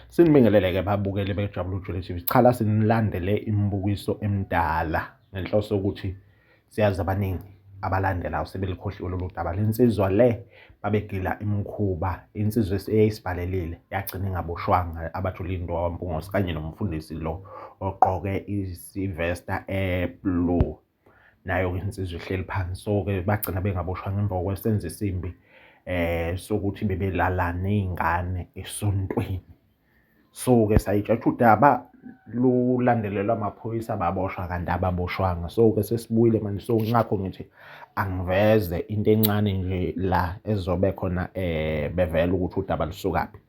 Sinibingelele-ke babukeli bejabula ujule TV. Sichala sinilandele imibukiso emidala ngenhloso yokuthi siyazi abaningi abalandelayo sebelikhohliwe lolu daba. Le nsizwa le babegila imikhuba, insizwa eyayisibhalelile yagcina ingaboshwanga abaJulindo waMpungosi kanye nomfundisi lo ogqoke isivesta blue. Nayo-ke insizwa ihleli phansi. So-ke bagcina bengaboshwanga emva kwesenzo esimbi sokuthi bebelala ney'ngane esontweni. So-ke sayitshatsha udaba lulandelelwa amaphoyisa baboshwa kanti ababoshwanga. So-ke sesibuyile manje. So ngakho ngithi angiveze into encane nje la ezobe khona bevela ukuthi udaba lusukaphi.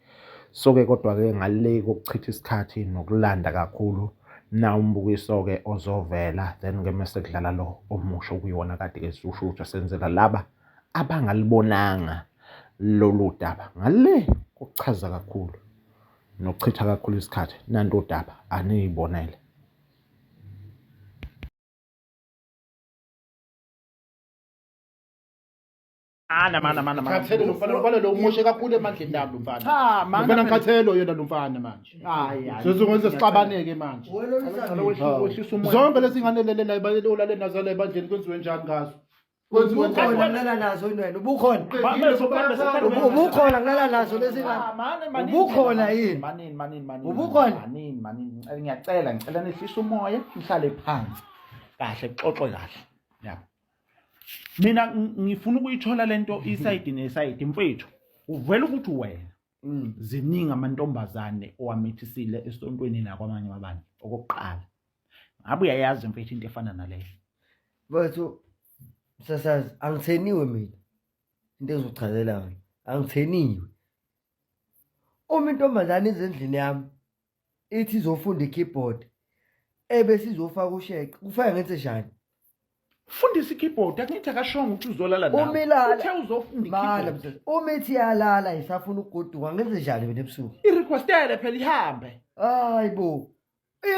So-ke kodwa-ke ngale kokuchitha isikhathi nokulanda kakhulu na umbukiso-ke ozovela then-ke mese kudlala lo omusha okuyiwona kade-ke siwusho ukuthi senzela laba abangalibonanga lolu daba ngale kokuchaza kakhulu nokuchitha kakhulu isikhathi nanto udaba aniyibonele. Mana. Khathelo lo mfana lo umushe kakhulu emandleni nami lo mfana. Cha, Mfana ngikhathelo yena lo mfana manje. Hayi. Sizokwenza sixabaneke manje. Wehlisa umoya. Zonke lesinganelele la olale nazo la ebandleni kwenziwe njani ngazo? Kwenziwe njani ngala nazo wena ubukhona. Ubukhona ngala nazo lesingane. Ubukhona yini? Manini. Ubukhona? Manini. Ngiyacela nihlise umoya, nihlale phansi. Kahle kuxoxwe kahle. Yabo. Mina ngifuna ukuyithola lento iside neside mfethu. Uvela ukuthi wena ziningi amantombazane owamithisile esontweni nakwamanye abantu. Okokuqala. Ngabe uyayazi mfethu into efana naleyo. Bathu sasazi angitheniwe mina. Into ezochazela wena. Angitheniwe. Uma intombazane ezendlini yami ithi izofunda ikeyboard ebese izofaka usheke kufanele ngenze njani? Fundisa ikeyboard akunithi akashonga ukuthi uzolala nawe. Umilala. Uthe uzofunda ikeyboard. Uma ithi yalala isafuna ukugoduka ngenze njani mina ebusuku? I-requestele phela ihambe. Hayibo.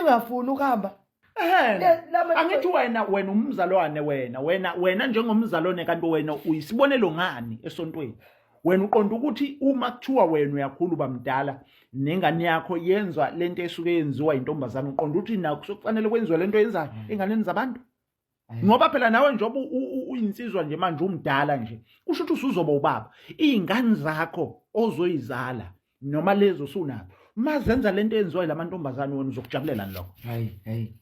Ingafuni ukuhamba. Angithi wena umzalwane wena njengomzalwane kanti wena uyisibonelo ngani esontweni. Wena uqonda ukuthi uma kuthiwa wena uyakhulu bamdala nengane yakho yenzwa lento esuke yenziwa intombazana uqonda ukuthi naku sokufanele kwenziwe lento yenzayo enganeni zabantu. Ngoba phela nawe njengoba uyinsizwa nje manje umdala nje kusho ukuthi usuzoba ubaba. Izingane zakho ozoyizala noma lezo sunazo mazenza lento yenziwa lamantombazane wena uzokujabulela lokho. Hayi.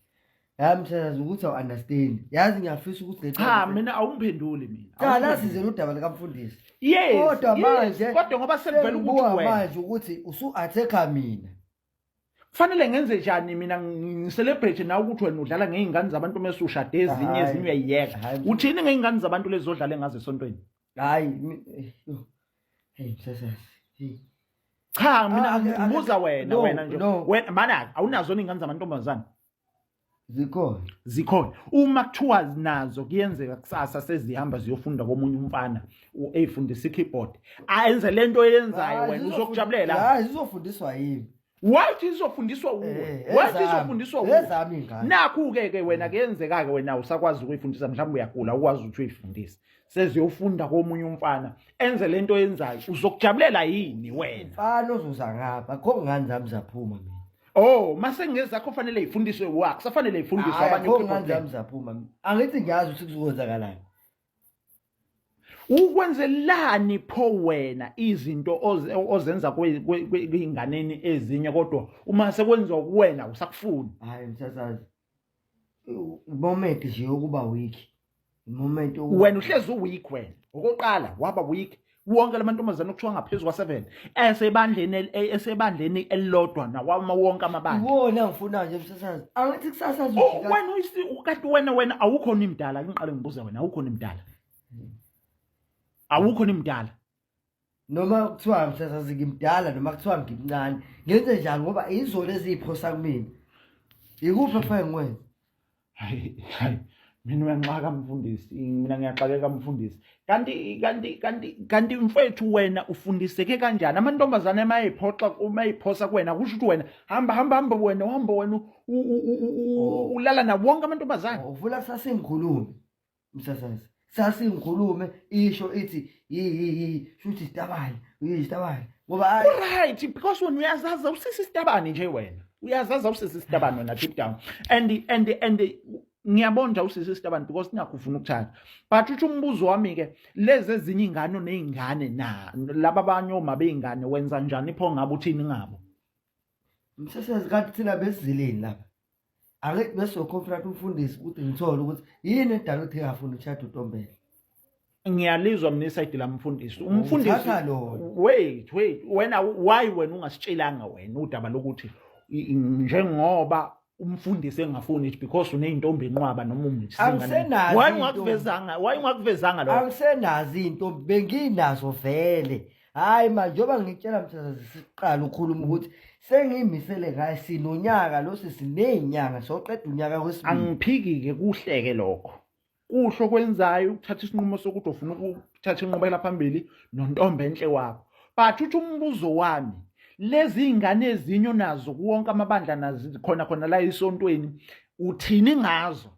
Yami sazi ukuthi awu understand. Yazi ngiyafisa ukuthi le cha mina awungiphenduli mina. Cha la sizele udaba likamfundisi. Yes. Kodwa manje kodwa ngoba sekuvela ukuthi wena manje ukuthi usu-attack mina. Kufanele ngenze njani mina ngicelebrate nawe ukuthi wena udlala ngeingane zabantu mase ushade ezinye uyayiyeka. Uthini ngeingane zabantu lezi zodlala engaze esontweni? Hayi. Hey sasazi. Cha mina ngibuza wena nje. Wena mana awunazo ingane zamantombazana. Zikhona. Uma kuthiwa nazo kuyenzeka kusasa sezihamba ziyofunda komunye umfana eyifundisa ikeyboard. Ayenze lento eyenzayo wena uzokujabulela. Hayi izofundiswa yimi. Wathi izofundiswa uwe. Wathi izofundiswa uwe. Ezami ingane. Nakho ke wena kuyenzeka ke wena usakwazi ukuyifundisa mhlawumbe uyagula ukwazi ukuthi uyifundise. Seziyofunda komunye umfana enze lento eyenzayo uzokujabulela yini wena? Mfana ozuza ngapha akho ngane zami zaphuma mina. Oh, mase ngezakho fanele ifundiswe wakho, safanele ifundiswe abanye ngane zami zaphuma. Angithi ngiyazi ukuthi kuzokwenzakalayo. Ukwenzelani pho wena izinto ozenza kweinganeni ezinye kodwa uma sekwenziwa kuwena usakufuni? Hayi msasazi. Moment nje ukuba weak. Moment wena uhlezi uweak wena. Okoqala waba weak. Wonke lamantombazana okuthiwa ngaphezulu kwa7 esebandleni elilodwa nawama wonke amabandla. Wona ngifuna nje msasazi. Angithi kusasa uzofika. Wena ukade wena awukho nimdala ngiqale ngibuza wena awukho nimdala. Awukho nimdala. Noma kuthiwa msasazi ngimdala noma kuthiwa ngimncane. Ngenze njani ngoba izolo eziphosa kumina. Ikuphi efanele ngikwenze? Hayi. Mina uyanxaka mfundisi, mina ngiyaxakeka mfundisi. Kanti mfethu wena ufundiseke kanjani? Amantombazane mayiphoxa mayiphosa kuwena kusho ukuthi wena hamba wena ulala na wonke amantombazane. Uvula sasingikhulume msasazi. Sasingikhulume isho ithi shuthi isitabane ngoba Right, because when uyazaza usisi sitabani nje wena. Uyazaza usisi sitabani wena deep down. And ngiyabonja usisi sitabani because ngiyakufuna ukuthanda. But uthi umbuzo wami ke lezi ezinye ingane nezingane na laba abanyoma beingane wenza njani pho ngabe uthini ngabo? msesazi kanti thina besizileni lapha ake bese confront umfundisi ukuthi ngithola ukuthi yini edala ukuthi ngafuna ushada uNtombela. Ngiyalizwa mina iside la mfundisi. Uthatha lo. Wait, wena why wena ungasitshelanga wena udaba lokuthi njengoba umfundisi engafuni because uneyintombi enqwaba noma Angisenazi why ungakuvezanga lo? Angisenazi into benginazo vele. Hayi manje njoba ngitshela mthatha siqala ukhuluma ukuthi sengimisele ngaye sinonyaka lo sinezinyanga soqeda unyaka wesibili. Angiphiki ke kuhleke lokho. Kuhlo kwenzayo ukuthatha isinqumo sokuthi ufuna ukuthatha inqubekela phambili nontombe enhle wakho. But uthi umbuzo wami lezi ingane ezinyo nazo kuwonke amabandla nazi khona la isontweni uthini ngazo?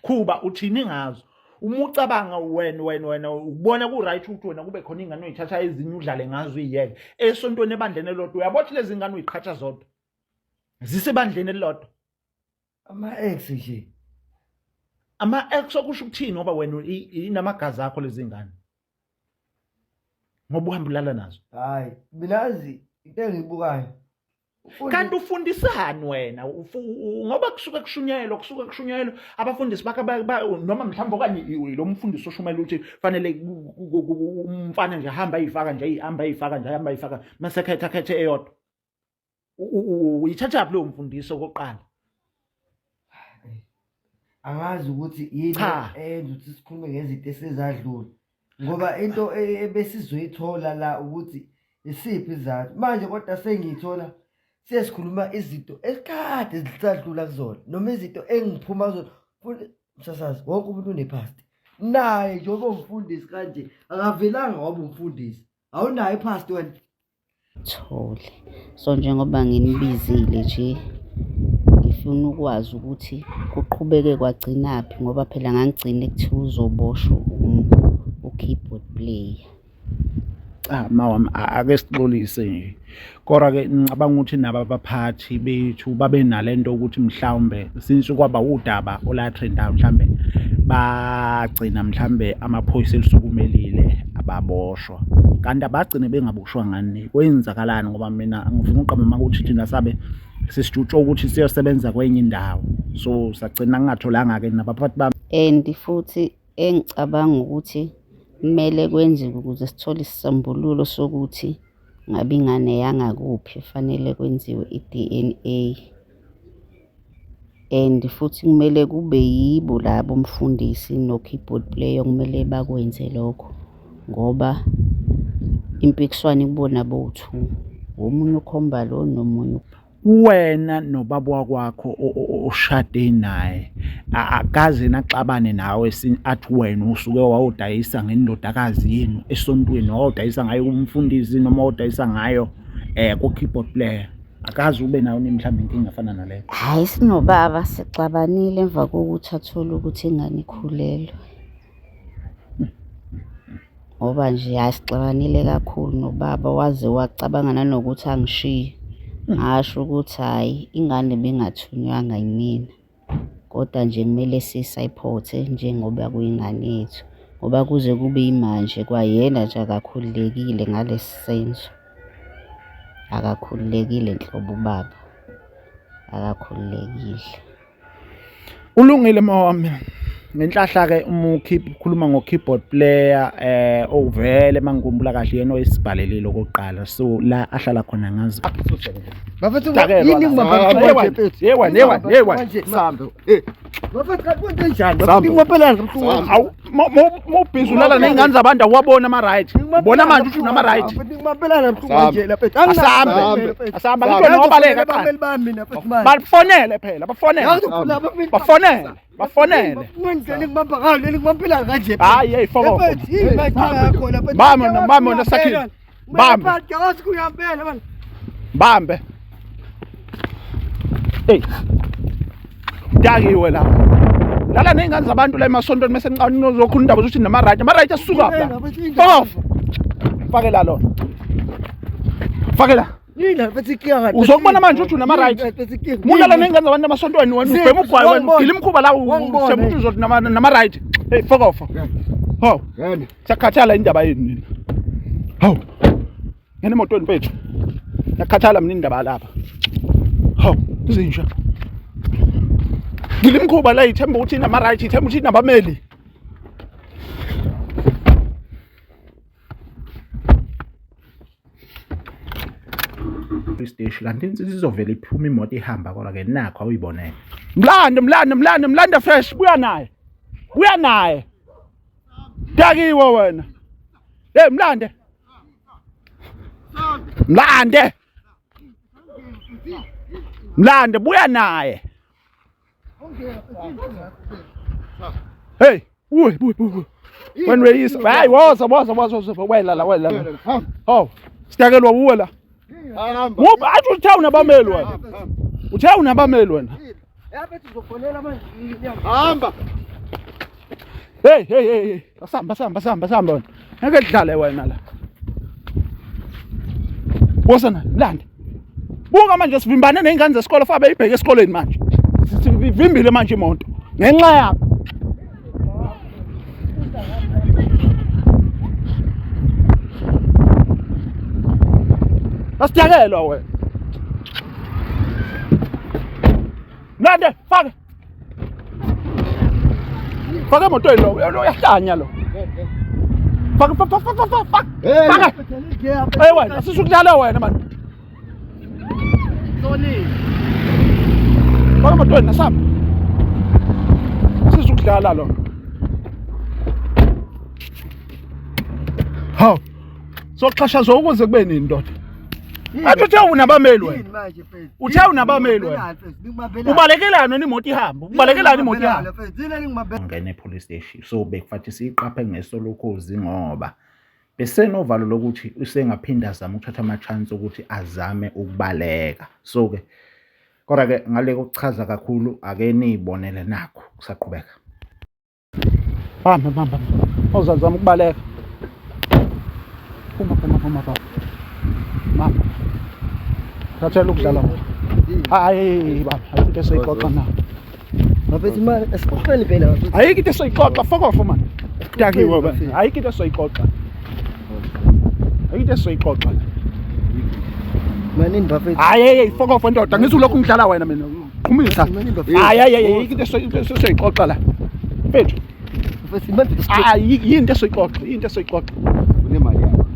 Kuba uthini ngazo? Uma ucabanga wena ubona ku right ukuthi wena kube khona ingane oyithatha ezinye udlale ngazo iyeke esontweni ebandleni elodwa uyabothi lezi ingane uyiqhatha zodwa zisebandleni elodwa Ama-ex nje. Ama-ex okusho ukuthini ngoba wena inamagazi akho lezi ngane ngoba uhambulala nazo? Hayi minazi into engiyibukayo kanti ufundisani wena ngoba kusuke kushunyayelo abafundisi bakhe noma mhlawumbe okanye lo mfundisi oshumela ukuthi fanele umfana nje ahamba ayifaka nje masekhethe eyodwa uyithatha lo mfundisi okoqala. Angazi ukuthi yini enza ukuthi sikhulume ngezinto esezadlula ngoba into ebesizoyithola la ukuthi isiphi izathu manje kodwa sengiyithola sesikhuluma izinto esikade zisadlula kuzona noma izinto engiphuma kuzona futhi msasazi wonke umuntu unepast naye njengoba umfundisi kanje akavelanga ngoba umfundisi awunayo ipast wena Thole. So njengoba nginibizile nje ngifuna ukwazi ukuthi kuqhubeke kwagcinaphi ngoba phela ngangigcina ekuthiwa uzoboshwa u-keyboard player. Mawami ake sixolise nje. Kodwa ke ngicabanga ukuthi nabo abaphathi bethu babe nalento ukuthi mhlawumbe since kwaba udaba ola trenda mhlawumbe bagcina mhlawumbe amaphoyisa elisukumelile ababoshwa kanti abagcine bengaboshwa ngani kwenzakalani ngoba mina ngifuna uqamba makuthi thina sabe sisijutsho ukuthi siyosebenza kwenye indawo so sagcina ngingatholanga ke nabaphathi bami And futhi engicabanga ukuthi kumele kwenzeke ukuze sithole isisombululo sokuthi ngabe ingane yangakuphi fanele kwenziwe i-DNA. And futhi kumele kube yibo labo umfundisi no keyboard player kumele bakwenze lokho ngoba impikiswano kubona bo2 omunye ukhomba lo nomunye wena nobaba wakwakho oshade naye akaze naxabane nawe athi wena usuke wawudayisa ngendodakazi yenu esontweni wawudayisa ngayo umfundisi noma wawudayisa ngayo ku keyboard player akaze ube nayo mhlawumbe inkinga efana naleyo. Hayi sinobaba sixabanile emva kokuthi athola ukuthi ingane ikhulelwe ngoba nje asixabanile kakhulu nobaba waze wacabanga nanokuthi angishiye ngasho ukuthi hayi ingane bengathunywanga yimina kodwa nje kumele sisayiphothe njengoba kuyingane yethu ngoba kuze kube imanje kwayena nje akakhululekile ngalesi senzo akakhululekile nhlobo ubaba akakhululekile. Ulungile mawami ngenhlahla ke uma ukhuluma ngo-keyboard player ovele mangikhumbula kahle yena oyisibhalelile okokuqala so la ahlala khona ngazi bafethu yini ngibamba sambe bafethu kanti njani ngibaphelana kabuhlungu awu mobhizi ulala nezingane zabantu awabona ama right ubona manje ukuthi unama right ngibaphelana kabuhlungu nje lapha asambe ngitho nobaleka qala bafonele phela bafonele ngenzeni ngibamba ngalo ngibaphelana kanje hayi hey foko bama nasakhile bamba yazi kuyampela bani bambe hey dakiwe la Dlala ney'ngane zabantu la emasontweni mase niqala nozokhuluma indaba zokuthi nama-right asuka la. Fakela lona. Fakela. Uzokubona manje uthi unama-right. Mudlala ney'ngane zabantu emasontweni wena ubhema ugwayi wena gila imkhuba la usemuntu uzothi nama-right. Hey fuck off. Hawu. Sakhathala indaba yini nina. Hawu. Ngene emotweni mfethu. Yakhathala mina indaba lapha. Hawu, izinja. Gila imkhuba la ithemba ukuthi inama-right, ithemba ukuthi inabameli. Station kanti insizwa izovela iphuma imoto ihamba kodwa ke nakho awuyibonene. Mlande fresh buya naye. Dakiwe wena. Hey mlande. Mlande buya naye. Hey, uy. When we is, hey, woza wela. Oh, sitakelwa uwela. Ngoba athi uthe unabameli wena. Uthe unabameli wena. Hamba. Hey. Samba wena. Ngeke dlale wena la. Wosana, mlande. Buka manje sivimbane nezingane zesikole fabe ibheke esikoleni manje. Sivimbile manje imoto. Ngenxa yakho. Asiyakelwa wena. Mlande, faka. Faka emotweni lo, uyahlanya lo. Faka. Faka. Hey wena, asisukudlala wena man. Tony. Faka emotweni nasamba. Asisukudlala lo. Hawu. Soqhashazwa ukuze kube nini ndoda? Athi uthe unabameli wena. Uthe unabameli wena. Ubalekelana nemoto ihamba. Ngene epolice station. So bekufathi siqaphe ngesolokhozi ngoba besenovalo lokuthi usengaphinda azama ukuthatha ama chance ukuthi azame ukubaleka. So ke kodwa ke ngale kokuchaza kakhulu ake nizibonele nakho kusaqhubeka. Hamba. Uzazama ukubaleka. Phuma. Mama. Thathela ukudlala ngoba. Hayi baba, ayikho into esayixoxa na. Mafethu imali esixoxeni phela. Ayikho into esayixoxa, fuck off man. Dakiwe baba. Ayikho into esayixoxa. Manini bafethu. Hayi, fuck off ndoda, ngizulokhu ngidlala wena mina. Qhumisa. Hayi, ayikho into esayixoxa la. Mfethu. Mafethu imali. Hayi, yini into esayixoxa. Unemali yakho.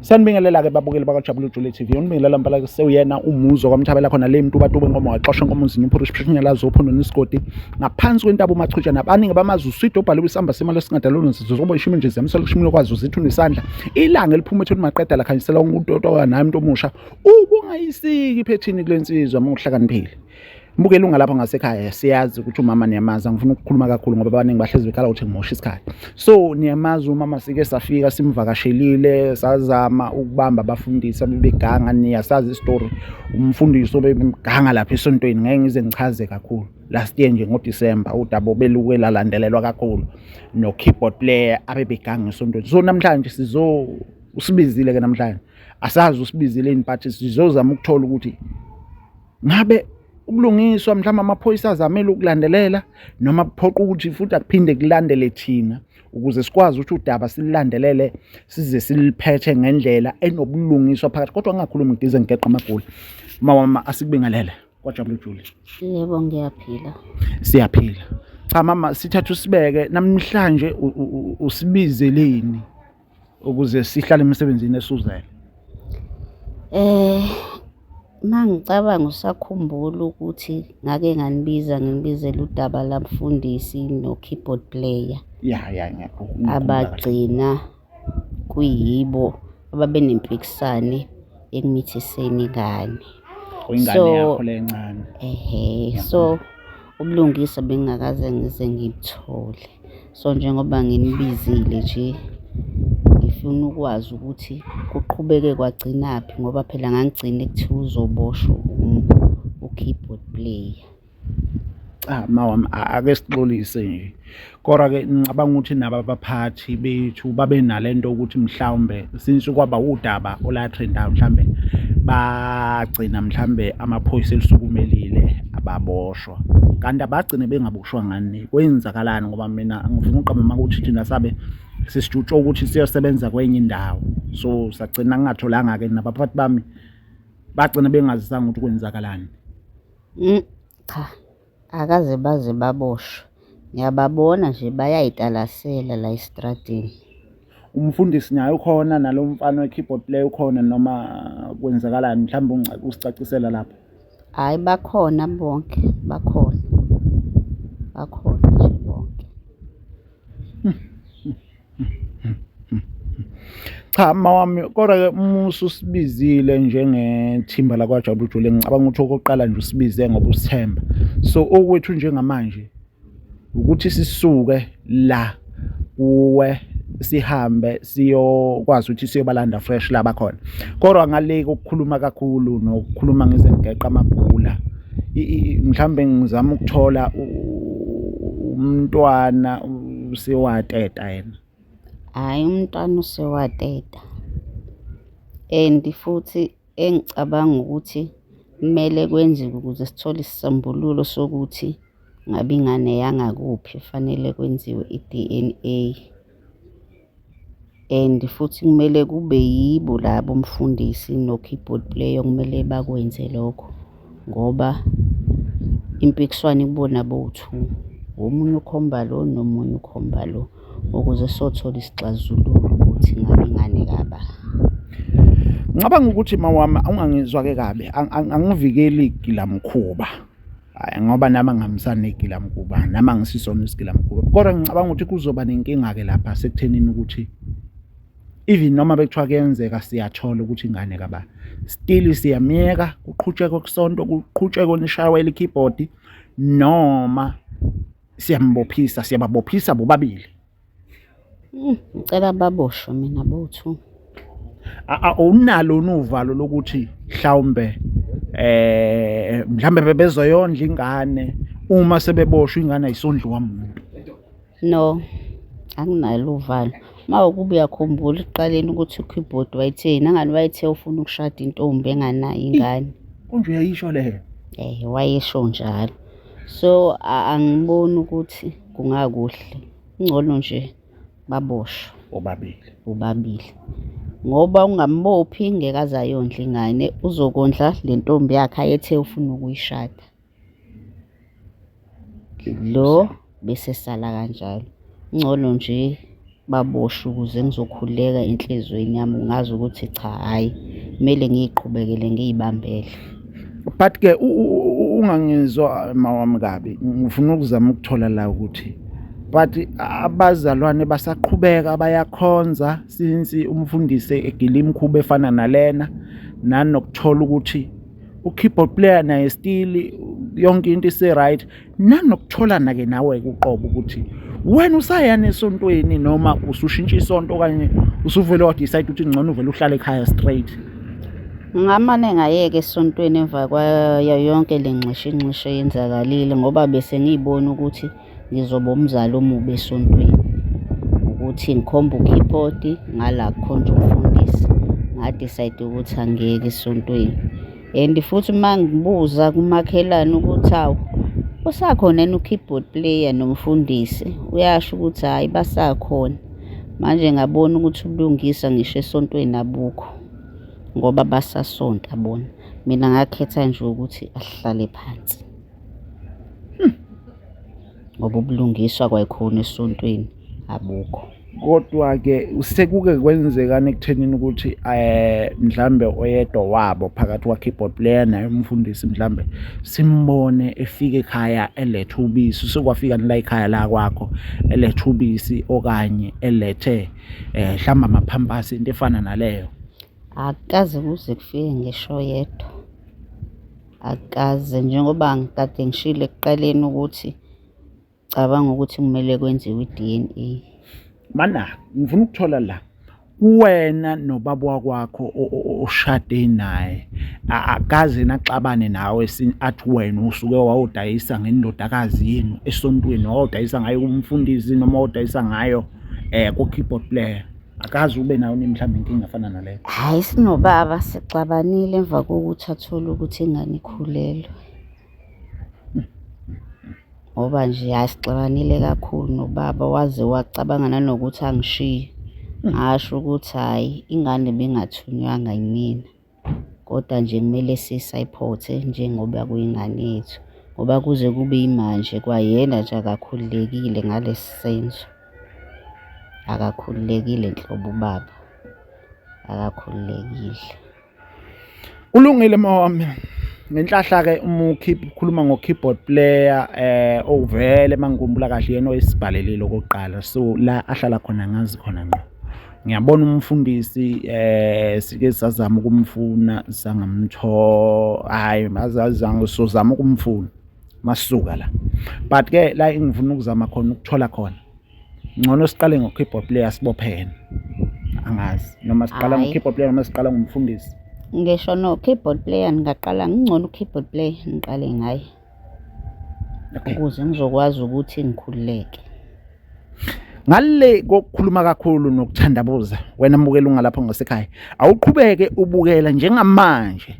Sanibingelela ke babukeli bakwaJabulile Jule TV. Unibingelela mpela ke sewuyena umuzo kwamthabela khona le muntu batube ngomo waxoshwa ngomuzi ngiphurish phishingela zophondo nisigodi ngaphansi kwentaba uMachuja nabaningi bamazi uswidi obhalwe isamba semali esingadalolo sizobo ishimi nje zemselo kushimile kwazi uzithu nesandla ilanga eliphuma ethweni maqeda la khanyisela umuntu naye umuntu omusha ubungayisiki phethini kulensizwa muhlakaniphile. Mbukela unga lapha ngasekhaya siyazi ukuthi umama niyamaza ngifuna ukukhuluma kakhulu ngoba abaningi bahlezi bekhala ukuthi ngimosha isikhathi. So niyamaza umama sike safika simvakashelile sazama ukubamba abafundisi abebeganga niyasazi istory umfundisi obeganga lapha esontweni ngeke ngize ngichaze kakhulu. Last year nje ngoDecember uDabo beluke lalandelelwa kakhulu no keyboard player abebeganga esontweni. So namhlanje usibizile ke namhlanje asazi usibizile iniphathi sizozama ukuthola ukuthi ngabe ubulungiswa mhlawumbe amaphoyisa azamela ukulandelela noma kuphoqa ukuthi futhi akuphinde kulandele thina ukuze sikwazi ukuthi uDaba sililandelele size siliphethe ngendlela enobulungiswa phakathi kodwa ngakhuluma ngidize ngigeqa amagoli mama asikubingelele kwaJabulile Jule. Yebo ngiyaphila. Siyaphila. Cha mama sithatha usibeke namhlanje usibizeleni ukuze sihlale emsebenzini esuzele. Mangicabanga usakhumbula ukuthi ngake nginibizela uDaba labufundisi no keyboard player. Ya ngiyakho. Abagcina kuyibo ababenempikisane ekumithiseni ingane. Ingane yakho lencane. So ubulungisa bengakaze ngize ngibthole. So njengoba nginibizile nje ngifuna ukwazi ukuthi kuqhubeke kwagcinaphi ngoba phela ngangigcine kuthiwa uzoboshwa u-keyboard player. Cha mawami ake sixolise nje. Kodwa-ke ngicabanga ukuthi nabo abaphathi bethu babe nalento ukuthi mhlawumbe since kwaba udaba olatrendayo mhlawumbe bagcina mhlawumbe amaphoyisa elisukumelile ababoshwa. Kanti abagcine bengaboshwa ngani? Kwenzakalani ngoba mina ngifuna uqamba ukuthi thina sabe sisijutsha ukuthi siyosebenza kwenye indawo. So sagcina ngingatholanga-ke nabaphathi bami bagcina bengazisanga ukuthi kwenzakalani. Cha, akaze baze baboshwe. Ngiyababona nje bayayitalasela la estradini. Umfundisi naye ukhona nalo mfana we-keyboard player ukhona noma kwenzakalani mhlawumbe usicacisela lapho. Hhayi bakhona bonke, bakhona nje bonke. Cha mawami kodwa-ke umusa usibizile njengethimba lakwaJabulani Jule ngicabanga ukuthi okokuqala nje usibize ngoba usithemba. So okwethu njengamanje ukuthi sisuke la kuwe sihambe siyokwazi ukuthi siyobalanda fresh la bakhona. Kodwa ngale kokukhuluma kakhulu nokukhuluma ngezengeqa amabhula mhlambe ngizama ukuthola umntwana usewateta yena. Hhayi umntwana usewateta and futhi engicabanga ukuthi kumele kwenziwe ukuze sithole isisombululo sokuthi ngabe ingane yangakuphi fanele kwenziwe i-DNA. And futhi kumele kube yibo labo umfundisi no-keyboard player kumele bakwenze lokho ngoba impikiswano ikubona bowu-2, omunye ukhomba lo nomunye ukhomba lo ukuze sothola isixazululo ukuthi ngabe ingane kaba. Ngicabanga ukuthi mawami ungangizwa-ke kabi angivikeli igilamkhuba. Hayi ngoba nami ngihambisana negilamkhuba nami angisisona isigilamkhuba. Kodwa ngicabanga ukuthi kuzoba nenkinga-ke lapha sekuthenini ukuthi even noma bekuthiwa kuyenzeka siyathola ukuthi ingane kaba still siyamyeka kuqhutshekwe kusonto kuqhutshekwe nishayela i-keyboard noma siyababophisa bobabili. Ngicela baboshwe mina bowu-2. Awunalo uvalo lokuthi mhlawumbe mhlambe bebezoyondla ingane uma sebeboshwa ingane ayisondliwa umuntu. No, anginalo uvalo. Mawukuba uyakhumbula ekuqaleni ukuthi u-keyboard wayetheni nangani wayethe ufuna ukushada intombi enganayo ingane. Konje uyayisho leyo? Wayesho njalo. So angiboni ukuthi kungakuhle. Ngcono nje baboshwe bobabili. Ngoba ungambophi ngeke azayondla ingane uzokondla le ntombi yakhe ayethe ufuna ukuyishada. Lo bese sala kanjalo. Ngcono nje baboshwe ukuze ngizokhuleka enhlizweni yami ngazi ukuthi cha hayi kumele ngiyiqhubekele ngiyibambele. But-ke ungangizwa mawami kabi ngifuna ukuzama ukuthola la ukuthi but abazalwane basaqhubeka bayakhonza since umfundisi egila imikhuba efana nalena nanokuthola ukuthi u-keyboard player naye still yonke into ise-right nanokutholana-ke nawe kuqobo ukuthi wena usayana esontweni noma usushintsha isonto okanye usuvele wadecide ukuthi ngcono uvele uhlale ekhaya straight. Ngamane ngayeke esontweni emva kwayo yonke le ngxishinxisho yenzakalile ngoba bese ngiyibona ukuthi ngizoba umzali omubi esontweni ukuthi ngikhomba u-keyboard ngala kukhonja umfundisi ngadecide ukuthi angeke esontweni. And futhi uma ngibuza kumakhelane ukuthi awu usakhona yena u-keyboard player nomfundisi uyasho ukuthi hhayi basakhona. Manje ngabona ukuthi ubulungisa ngisho esontweni abukho ngoba basasonta bona. Mina ngakhetha nje ukuthi asihlale phansi ngoba ubulungiswa kwayikhona esontweni abukho. Kodwa-ke sekuke kwenzekani ekuthenini ukuthi mhlambe oyedwa wabo phakathi kwa-keyboard player naye umfundisi mhlambe simbone efika ekhaya elethe ubisi sekwafika nila ekhaya la kwakho elethe ubisi okanye elethe mhlawumbe amaphampasi into efana naleyo? Akukaze kuze kufike ngisho yedwa, akukaze njengoba ngikade ngishilo ekuqaleni ukuthi cabanga ukuthi kumele kwenziwe i-DNA. Mana ngifuna ukuthola la Kuwena nobaba wakwakho oshade naye akaze naxabane nawe athi wena usuke wawudayisa ngendodakazi yenu esontweni wawudayisa ngayo kumfundisi noma wawudayisa ngayo ku-keyboard player akaze ube nayo mhlawumbe inkinga efana naleyo. Hhayi, sinobaba sixabanile emva kokuthi athole ukuthi ingane ikhulelwe. Ngoba nje sixabanile kakhulu nobaba waze wacabanga nanokuthi angishiye. Ngasho ukuthi hhayi ingane bengathunywanga yimina, kodwa nje kumele sisayiphothe njengoba kuyingane yethu, ngoba kuze kube yimanje kwayena nje akakhululekile ngalesi senzo. Akakhululekile nhlobo ubaba, akakhululekile. Ulungile mawami. Ngenhlahla-ke uma ukhuluma ngo-keyboard player ovele mangikhumbula kahle yena oyisibhalelile okokuqala, so la ahlala khona ngazi khona ngqo. Ngiyabona umfundisi sike sazama ukumfuna sangamthola, hayi sozama ukumfuna masuka la, but ke la engifuna ukuzama khona ukuthola khona ngcono siqale ngo-keyboard player sibophene. Angazi noma siqala ngo-keyboard player noma siqala ngumfundisi. Ngisho no-keyboard player ngingaqala ngingcono u-keyboard player ngiqale ngaye ukuze ngizokwazi ukuthi ngikhululeke. Ngale kokukhuluma kakhulu nokuthandabuza, wena mbukela ungalapho ngasekhaya awuqhubeke ubukela njengamanje.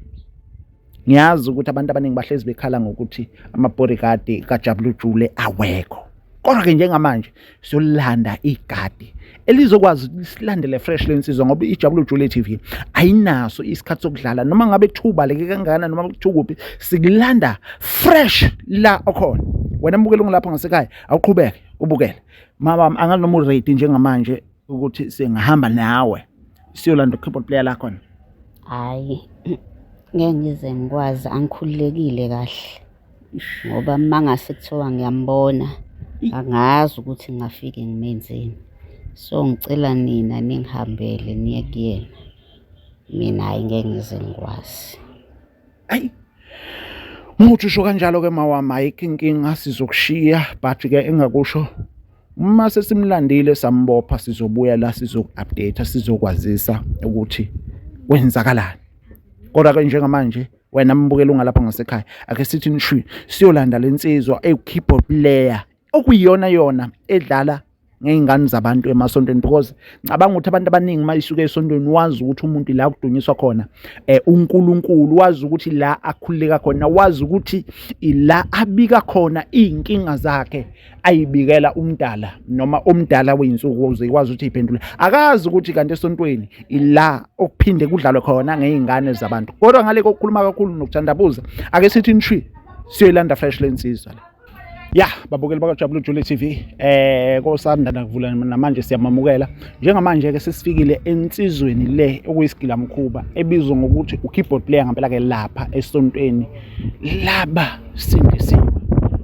Ngiyazi ukuthi abantu abaningi bahlezi bekhala ngokuthi ama-bodyguard kaJabulani Jule awekho, kodwa ke njengamanje siyolanda igadi elizokwazi silandele fresh lensizwa, ngoba iJabulani Jule TV ayinaso isikhathi sokudlala noma ngabe thuba leke kangana noma kuthukuphi, sikulanda fresh la okhona. Wena mbukela ngilapha ngasekhaya awuqhubeke ubukele. Mama angazi noma urate njengamanje ukuthi singahamba nawe siyolanda u-keyboard player la khona. Hayi ngeke ngize ngikwazi, angikhululekile kahle ngoba mangase kuthiwa ngiyambona angazi ukuthi ngingafike ngimenzeni. So ngicela nina ningihambele niye kuyena, mina hayi ngeke ngize ngikwazi. Ayi muthi usho kanjalo ke mawami ayikho inkinga, sizokushiya but ke engakusho uma sesimlandile sambopha sizobuya la sizoku-update sizokwazisa ukuthi kwenzakalani. Kodwa ke njengamanje wena mbukela ungalapha ngasekhaya ake sithi nishwi siyolanda lensizwa eyi-keyboard player okuyiyona yona edlala ngey'ngane zabantu emasontweni, because ngicabanga ukuthi abantu abaningi uma isuke esontweni wazi ukuthi umuntu la kudunyiswa khona uNkulunkulu, wazi ukuthi la akhululeka khona, wazi ukuthi ila abika khona iy'nkinga zakhe ayibikela umdala noma omdala wey'nsuku ukuze ikwazi ukuthi iphendule. Akazi ukuthi kanti esontweni ila okuphinde kudlalwe khona ngey'ngane zabantu. Kodwa ngale kokukhuluma kakhulu nokuthandabuza ake sithi nishwi siyoyilanda fresh lensizwa le. Ya babukeli bakaJabulani Jule TV kosanda nakuvula namanje siyamamukela njengamanje ke sesifikile ensizweni le okuyisigila mkhuba ebizwa ngokuthi u-keyboard player ngempela ke lapha esontweni laba sindisiwe.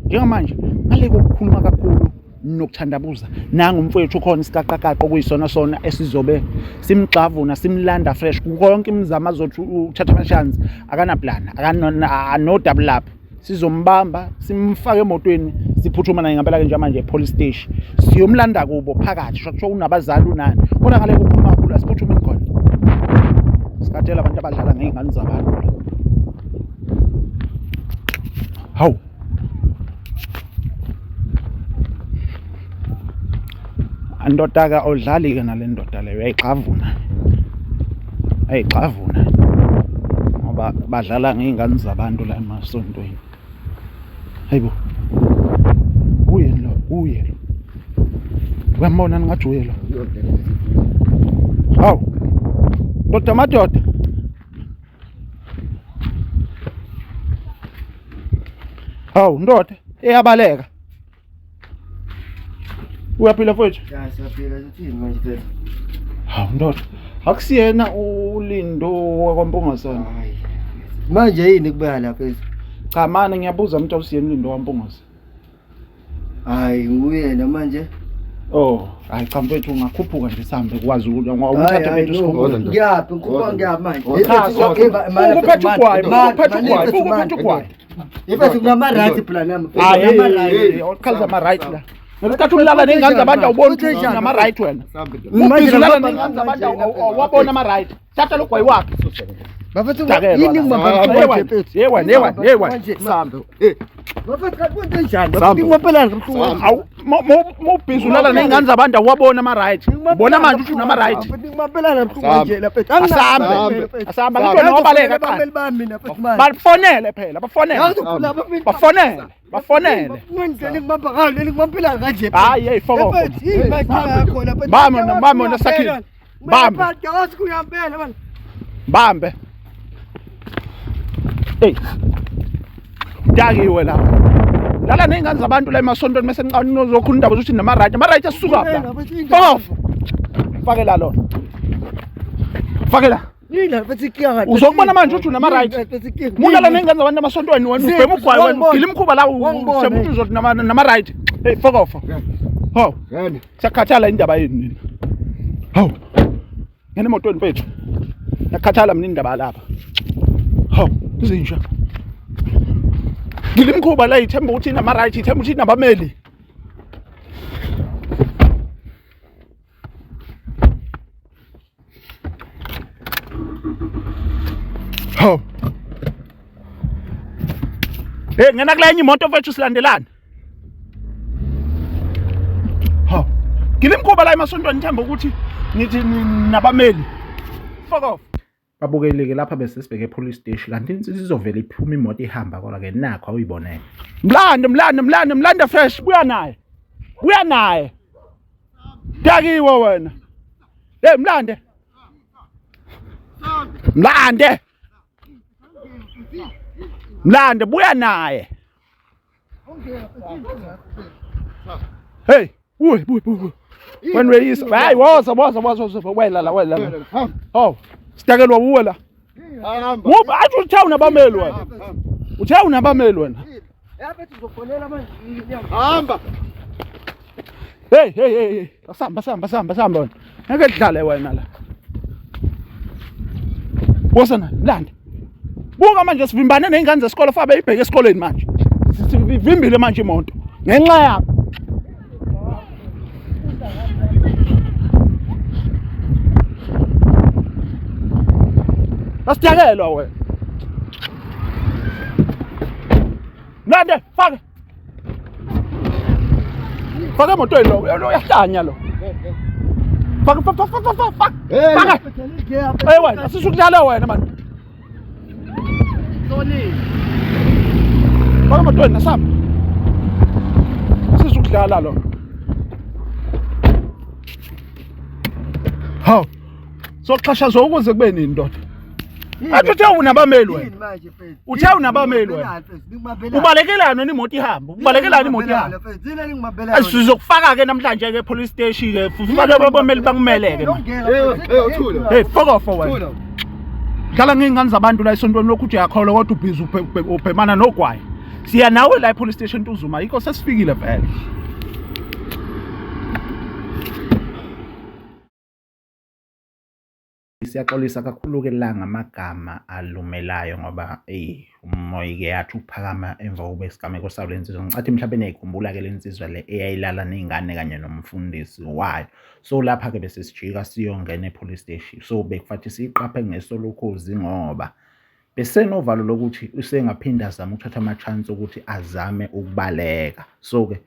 Njengamanje ngale kokukhuluma kakhulu nokuthandabuza nanga umfowethu khona isikaqaqaqo kuyisona sona esizobe simxavuna simlanda fresh konke imizamo azothi uthatha amashansi akana plan no double up, sizombamba simfake emotweni siphuthuma naye ngempela ke njengamanje e-police station siyomlanda kubo phakathi shwa unabazali unani. Kodwa ngale kokukhuluma kakhulu asiphuthume khona sikatshela abantu abadlala ngey'ngane zabantu. Hawu andoda-ke awudlali-ke nale ndoda leyo uyayixhavuna, ayixhavuna ngoba badlala ngey'ngane zabantu la emasontweni. Hayibo uye lo uyambona ningathi uye lo. Hawu ndoda madoda, hawu ndoda eyabaleka uyaphila mfowethu? Ya siyaphila sithini manje phela? Hawu ndoda akusiyena uLindo wakwaMpungasana? Hayi manje yini kubuya lapha? Cha manje ngiyabuza umuntu awusiyena uLindo wakwaMpungasana. Hayi uyena manje. Oh hayi cha mfowethu ungakhuphuka nje sihambe kwazi ukuthi umthathe bethu sikhona. Ngiyaphi ngikupha ngiyaphi manje? Ukuphethe ugwayi, Ifethu kunama right plan nami. Hayi ukhalza ama right la. ngesikhathi ulala ney'ngane zabantu awuboni ukuthi nama-right wena ubhizi ulala ney'ngane zabantu awabona ama-right thatha lo gwayi wakhe bafethu Dakelwa yini la. ngibamba manje Yewane. sambe bafethu kanti kwenze njani bafethu ngimapelana kabuhlungu Awu mawubhizi ulala ney'ngane zabantu awabona ama-right ubona manje ukuthi unama-right ngimapelana kabuhlungu manje la fethu asambe ngithiwe nobaleka bameli bami mina fethu manje bafonele phela bafonele ngenzele ngibamba ngalo ngimapelana kanje hayi hey foko bambe nasakhile bambe yazi kuyampela manje bambe hey dakiwe la lala ney'ngane zabantu la emasontweni mase ngiqani nozokhuluma indaba zokuthi nama-right asuka la fokofa fake la lona fake la yila fethu ikiyanga uzokubona manje ukuthi unama-right mulala ney'ngane zabantu emasontweni wena ubhema ugwayi wena ugila imkhuba la ushemba ukuthi uzothi nama-right hey fokofa hawu siyakhathala indaba yenu nina hawu ngene emotweni mfethu yakhathala mina indaba lapha hawu izinja ngile imkhuba la ithemba ukuthi inama-right ithemba ukuthi inabameli hawu hey ngena kule enye imoto mfethu silandelane hawu ngile imkhuba la emasontweni ithemba ukuthi nithi nabameli fuck off babukeleke lapha bese sibheke police station kanti insizwe izovela iphuma imoto ihamba kodwa ke nakho awuyibonene mlande fresh buya naye dakiwe wena hey mlande buya naye hey buy when we is hayi woza wela oh sitakelwa uwe la ngoba athi uthe unabameli wena yafethu uzofonela manje hamba hey basamba wena ngeke dlale wena la wosana mlande buka manje sivimbane ney'ngane zesikole fabe ibheke esikoleni manje sivimbile manje imoto ngenxa yakho Basiyakelwa wena. Nande faka. Faka emotweni lo uyahlanya lo. Faka. Hey wena sisukudlala wena man. Soni. Faka emotweni nasamba. Sisukudlala lo. Haw. Soqhashaza ukuze kube nini ndoda? Athi uthe unabameli wena. Uthe unabameli wena. Ubalekelana wena imoto ihamba. Ubalekelana imoto ihamba. Sizokufaka ke namhlanje ke police station ke. Ufake abameli bakumeleke. Hey fuck off wena. Dlala ngingane zabantu la esontweni lokhu uthi yakhola kodwa ubhizi ubhemana nogwayi. Siya nawe la police station tuzuma yikho sesifikile vele. Siyaxolisa kakhulu ke la ngamagama alumelayo ngoba umoya ke yathi uphakama emva kokuba isigameko sawo lensizwa ngicathi mhlawumbe neyikhumbula ke lensizwa le eyayilala nezingane kanye nomfundisi wayo so lapha ke bese sijika siyongena epolice station so bekufathi siqaphe ngesolokhozi ngoba besenovalo lokuthi usengaphinda azama ukuthatha ama chance ukuthi azame ukubaleka so ke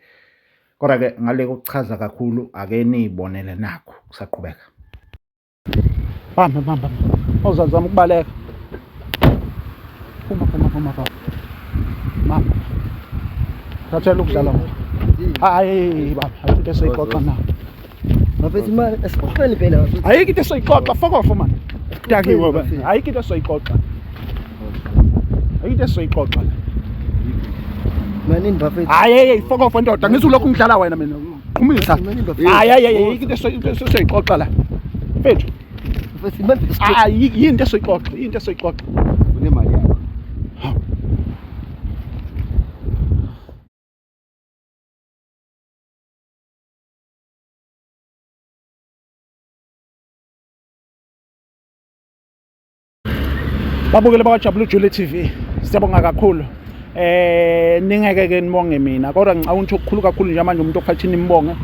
kodwa ke ngale kokuchaza kakhulu ake nizibonele nakho kusaqhubeka Bamba. Awuzazama ukubaleka. Phuma. Mama. Thathela ukudlala ngoba. Hayi baba, ayikho into esayixoxa nawe. Bafethu imali esixoxele phela bafethu. Ayikho into esayixoxa, fuck off man. Dakiwe baba. Ayikho into esayixoxa. Manini bafethu. Hayi, fuck off ndoda. Ngizulokhu ngidlala wena mina. Qhumisa. Hayi, ayikho into esayixoxa la. Mfethu. Yinto esayixoxa. Unemali yakho. Babukele bakwaJabulile TV. Siyabonga kakhulu. ningeke-ke nibonge mina kodwa ngicabanga ukuthi okukhulu kakhulu nje manje umuntu okufanele nimbonge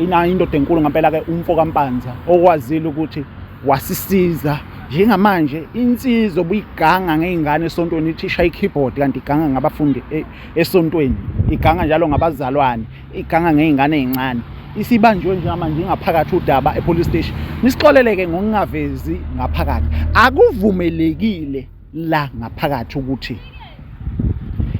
inayo indoda enkulu ngempela-ke umfo kampanza okwazile ukuthi wasisiza njengamanje insizwa obuyiganga ngey'ngane esontweni ithi ishaya i-keyboard kanti iganga ngabafundi esontweni iganga njalo ngabazalwane iganga ngey'ngane ey'ncane isibanjwe njengamanje ingaphakathi udaba e-police station nisixolele-ke ngokungavezi ngaphakathi akuvumelekile la ngaphakathi ukuthi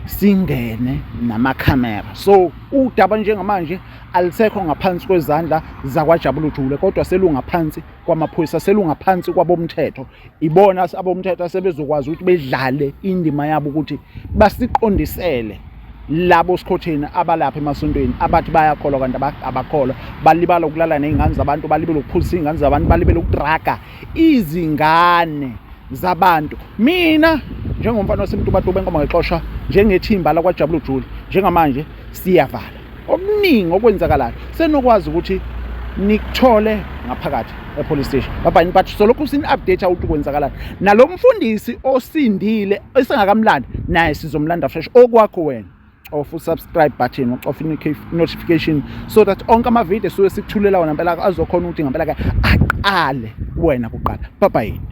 singene namakhamera so udaba njengamanje alisekho ngaphansi kwezandla zakwaJabula Jule kodwa selungaphansi kwamaphoyisa selungaphansi kwabomthetho ibona abomthetho asebezokwazi ukuthi bedlale indima yabo ukuthi basiqondisele labo sikhotheni abalapha emasontweni abathi bayakholwa kanti abakholwa balibala ukulala nezingane zabantu balibele ukuphulisa izingane zabantu balibele ukudraga izingane zabantu mina njengomfana wasemtubatuba enkomo ngexosha njengethimba lakwaJabula Jule njengamanje siyavala okuningi okwenzakalayo senokwazi ukuthi nikuthole ngaphakathi e-police station babani but solokhu sini-update ukuthi kwenzakalayo nalo mfundisi osindile esengakamlandi naye sizomlanda fresh okwakho wena of subscribe button of notification so that onke amavidiyo esuke sikuthulela wona ngempela azokhona ukuthi ngempela aqale wena kuqala bye bye.